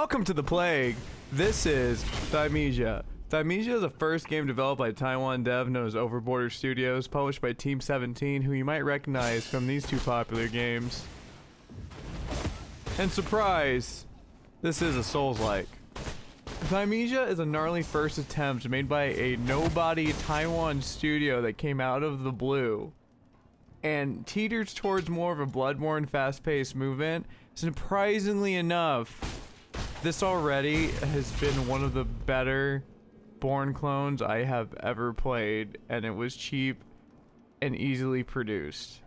Welcome to the Plague. This is Thymesia. Thymesia is the first game developed by Taiwan dev known as Overborder Studios, published by Team 17, who you might recognize from these two popular games. And surprise, this is a Souls-like. Thymesia is a gnarly first attempt made by a nobody Taiwan studio that came out of the blue and teeters towards more of a Bloodborne fast-paced movement. Surprisingly enough, this already has been one of the better Born clones I have ever played, and it was cheap and easily produced.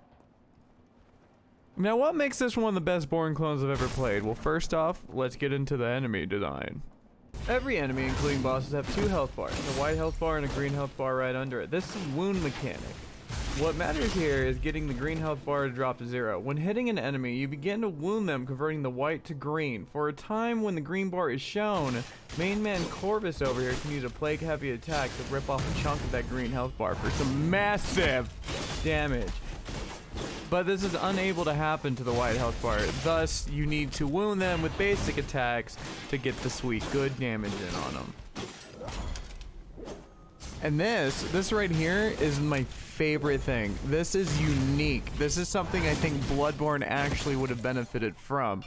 Now, what makes this one of the best Born clones I've ever played? Well, first off, let's get into the enemy design. Every enemy, including bosses, have two health bars, a white health bar and a green health bar right under it. This is wound mechanic. What matters here is getting the green health bar to drop to 0. When hitting an enemy, you begin to wound them, converting the white to green. For a time when the green bar is shown, main man Corvis over here can use a plague heavy attack to rip off a chunk of that green health bar for some massive damage. But this is unable to happen to the white health bar, thus you need to wound them with basic attacks to get the sweet good damage in on them. And this right here is my favorite thing. This is unique. This is something I think Bloodborne actually would have benefited from.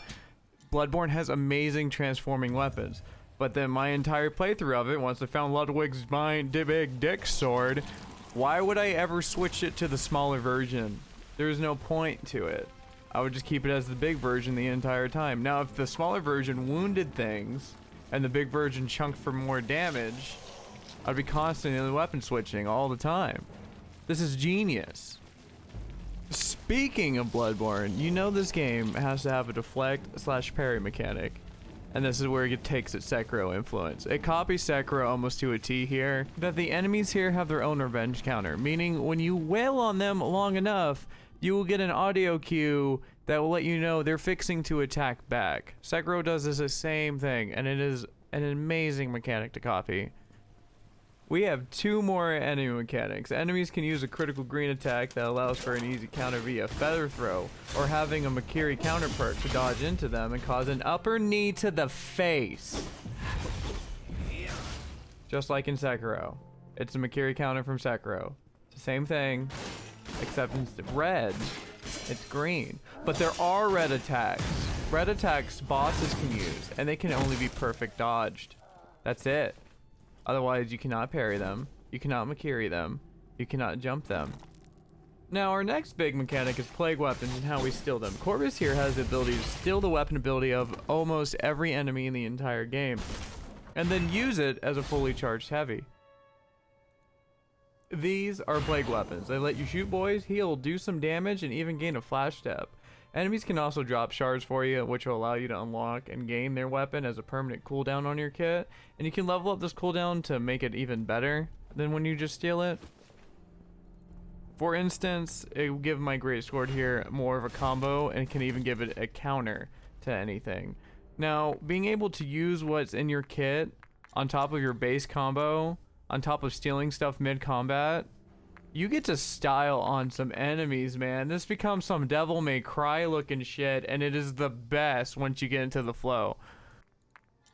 Bloodborne has amazing transforming weapons, but then my entire playthrough of it, once I found Ludwig's big dick sword, why would I ever switch it to the smaller version? There's no point to it. I would just keep it as the big version the entire time. Now, if the smaller version wounded things and the big version chunked for more damage, I'd be constantly weapon switching all the time. This is genius. Speaking of Bloodborne, you know this game has to have a deflect/parry mechanic. And this is where it takes its Sekiro influence. It copies Sekiro almost to a T here, that the enemies here have their own revenge counter, meaning when you wail on them long enough, you will get an audio cue that will let you know they're fixing to attack back. Sekiro does this the same thing, and it is an amazing mechanic to copy. We have two more enemy mechanics. Enemies can use a critical green attack that allows for an easy counter via feather throw, or having a Makiri counter perk to dodge into them and cause an upper knee to the face. Just like in Sekiro. It's a Makiri counter from Sekiro. It's the same thing, except instead of red, it's green. But there are red attacks. Red attacks bosses can use, and they can only be perfect dodged. That's it. Otherwise, you cannot parry them, you cannot Makiri them, you cannot jump them. Now, our next big mechanic is plague weapons and how we steal them. Corvis here has the ability to steal the weapon ability of almost every enemy in the entire game, and then use it as a fully charged heavy. These are plague weapons. They let you shoot boys, heal, do some damage, and even gain a flash step. Enemies can also drop shards for you, which will allow you to unlock and gain their weapon as a permanent cooldown on your kit. And you can level up this cooldown to make it even better than when you just steal it. For instance, it will give my great sword here more of a combo, and it can even give it a counter to anything. Now, being able to use what's in your kit on top of your base combo, on top of stealing stuff mid-combat, you get to style on some enemies, man. This becomes some Devil May Cry looking shit, and it is the best once you get into the flow.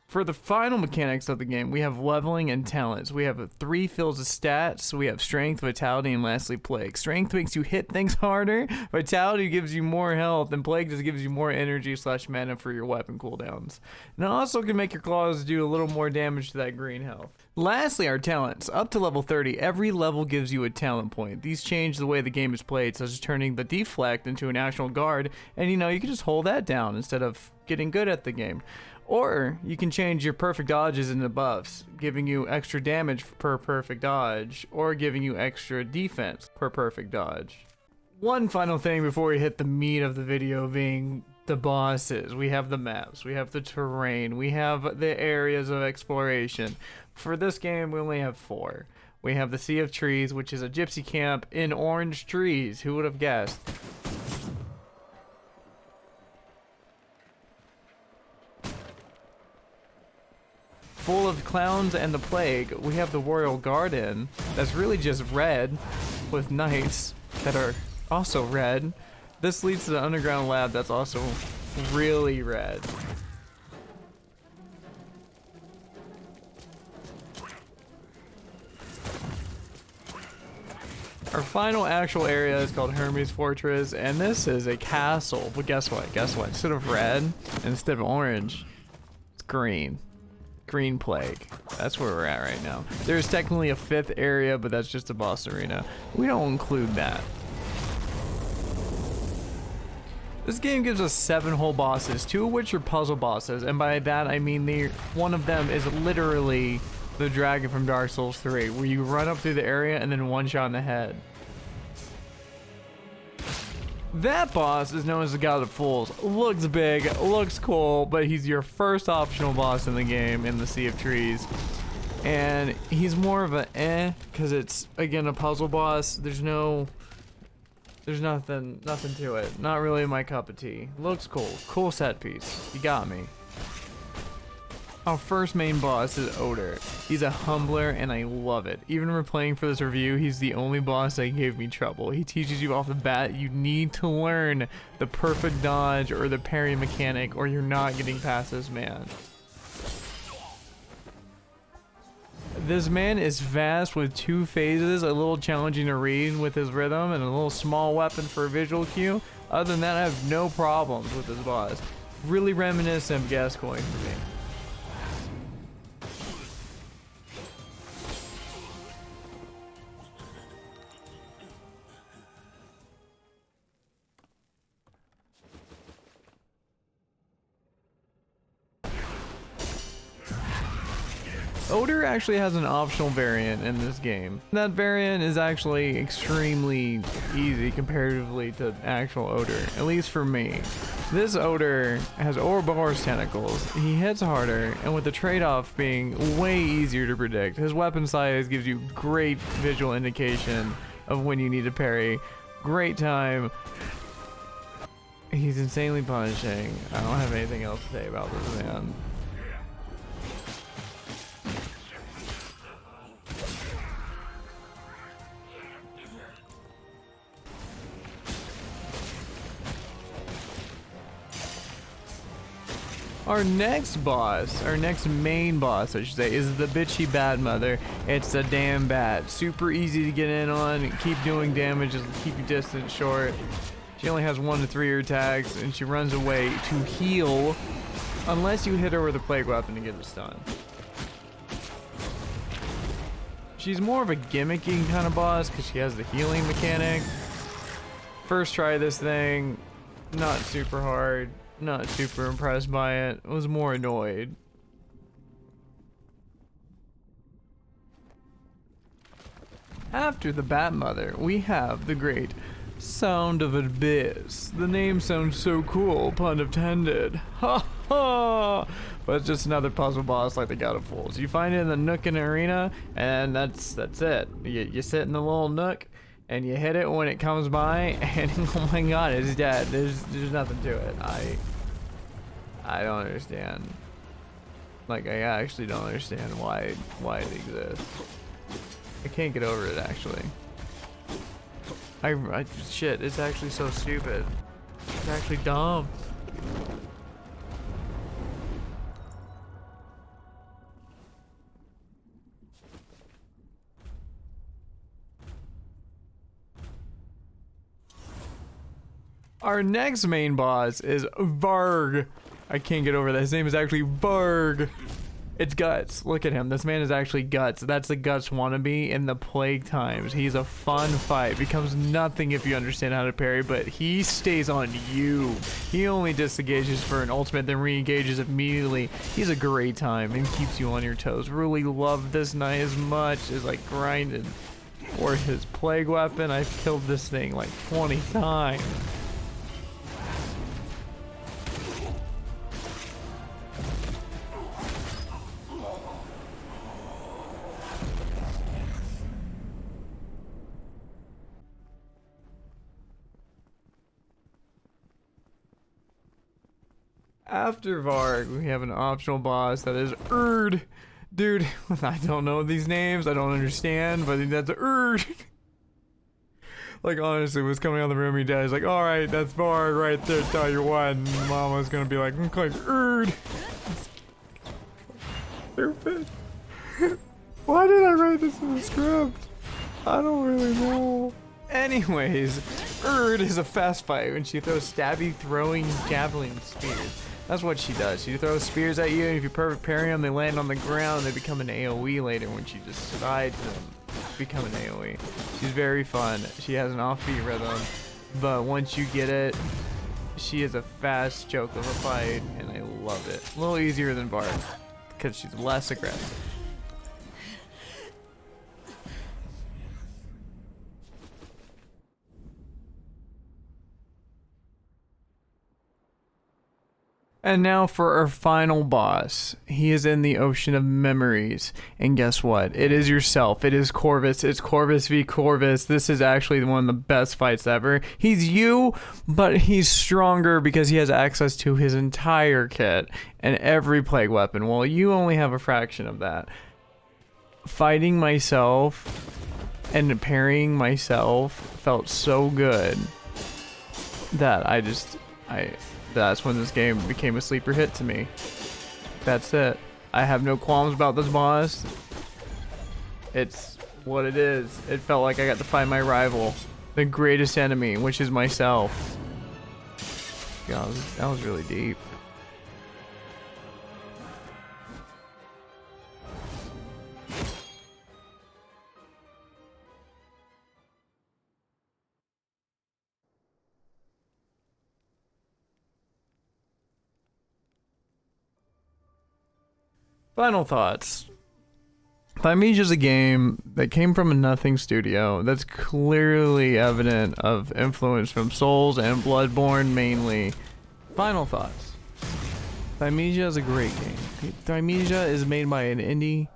For the final mechanics of the game, we have leveling and talents. We have 3 fields of stats. We have strength, vitality, and lastly plague. Strength makes you hit things harder. Vitality gives you more health, and plague just gives you more energy/mana for your weapon cooldowns. And it also can make your claws do a little more damage to that green health. Lastly, our talents. Up to level 30, every level gives you a talent point. These change the way the game is played, such as turning the deflect into an actual guard, and you can just hold that down instead of getting good at the game. Or you can change your perfect dodges into buffs, giving you extra damage per perfect dodge, or giving you extra defense per perfect dodge. One final thing before we hit the meat of the video being the bosses. We have the maps, we have the terrain, we have the areas of exploration. For this game, we only have 4. We have the Sea of Trees, which is a gypsy camp in orange trees. Who would have guessed? Full of clowns and the plague. We have the Royal Garden that's really just red with knights that are also red. This leads to the underground lab that's also really red. Our final actual area is called Hermes Fortress, and this is a castle. But guess what? Guess what? Instead of red, and instead of orange, it's green. Green Plague. That's where we're at right now. There's technically a 5th area, but that's just a boss arena. We don't include that. This game gives us 7 whole bosses, 2 of which are puzzle bosses, and by that I mean one of them is literally the dragon from Dark Souls 3, where you run up through the area and then one shot in the head. That boss is known as the God of Fools. Looks big, looks cool, but he's your first optional boss in the game in the Sea of Trees. And he's more of a because it's, again, a puzzle boss. There's nothing to it. Not really my cup of tea. Looks cool. Cool set piece. You got me. Our first main boss is Odor. He's a humbler and I love it. Even replaying for this review, he's the only boss that gave me trouble. He teaches you off the bat you need to learn the perfect dodge or the parry mechanic or you're not getting past this man. This man is fast with 2 phases, a little challenging to read with his rhythm, and a little small weapon for a visual cue. Other than that, I have no problems with this boss. Really reminiscent of Gascoigne for me. Odor actually has an optional variant in this game. That variant is actually extremely easy comparatively to actual Odor, at least for me. This Odor has Ouroboros tentacles, he hits harder, and with the trade-off being way easier to predict. His weapon size gives you great visual indication of when you need to parry. Great time. He's insanely punishing. I don't have anything else to say about this man. Our next main boss, I should say, is the bitchy Batmother. It's a damn bat. Super easy to get in on, keep doing damage, just keep your distance short. She only has 1 to 3 attacks, and she runs away to heal, unless you hit her with a plague weapon to get a stun. She's more of a gimmicky kind of boss, because she has the healing mechanic. First try this thing, not super hard. Not super impressed by it. I was more annoyed. After the Batmother, we have the great Sound of Abyss. The name sounds so cool, pun intended. Ha ha! But it's just another puzzle boss like the God of Fools. You find it in the nook in the arena, and that's it. You sit in the little nook, and you hit it when it comes by, and oh my god, it's dead. There's nothing to it. I don't understand. Like, I actually don't understand why it exists. I can't get over it, actually. Shit, it's actually so stupid. It's actually dumb. Our next main boss is Varg. I can't get over that. His name is actually Varg. It's Guts. Look at him. This man is actually Guts. That's the Guts wannabe in the Plague times. He's a fun fight. Becomes nothing if you understand how to parry, but he stays on you. He only disengages for an ultimate, then re-engages immediately. He's a great time and keeps you on your toes. Really love this knight as much as like grinded for his Plague weapon. I've killed this thing like 20 times. After Varg, we have an optional boss that is Urd. Dude, I don't know these names, I don't understand, but that's Urd. Like, honestly, was coming out of the room, he dies, like, alright, that's Varg right there, tell you what, and Mama's gonna be like, Urd. Stupid. Why did I write this in the script? I don't really know. Anyways, Erd is a fast fight when she throws stabby throwing javelin spears. That's what she does. She throws spears at you, and if you perfect parry them, they land on the ground. They become an AoE later when she just slides them, become an AoE. She's very fun. She has an offbeat rhythm, but once you get it, she is a fast joke of a fight, and I love it. A little easier than Bard, because she's less aggressive. And now for our final boss. He is in the ocean of memories. And guess what? It is yourself. It is Corvis. It's Corvis v Corvis. This is actually one of the best fights ever. He's you, but he's stronger because he has access to his entire kit and every plague weapon. Well, you only have a fraction of that. Fighting myself and parrying myself felt so good that that's when this game became a sleeper hit to me. That's it. I have no qualms about this boss. It's what it is. It felt like I got to fight my rival, the greatest enemy, which is myself. God, that was really deep. Final thoughts. Thymesia is a game that came from a nothing studio that's clearly evident of influence from Souls and Bloodborne mainly. Final thoughts. Thymesia is a great game. Thymesia is made by an indie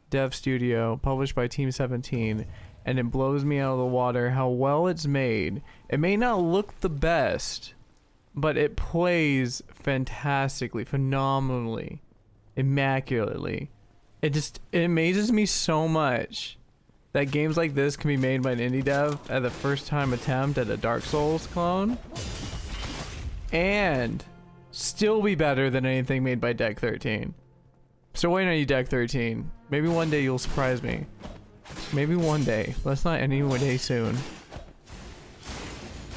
dev studio, published by Team 17, and it blows me out of the water how well it's made. It may not look the best, but it plays fantastically, phenomenally, immaculately. It amazes me so much that games like this can be made by an indie dev at the first time attempt at a Dark Souls clone and still be better than anything made by Deck 13. So waiting on you, Deck 13. Maybe one day you'll surprise me. Maybe one day. Let's not any day soon.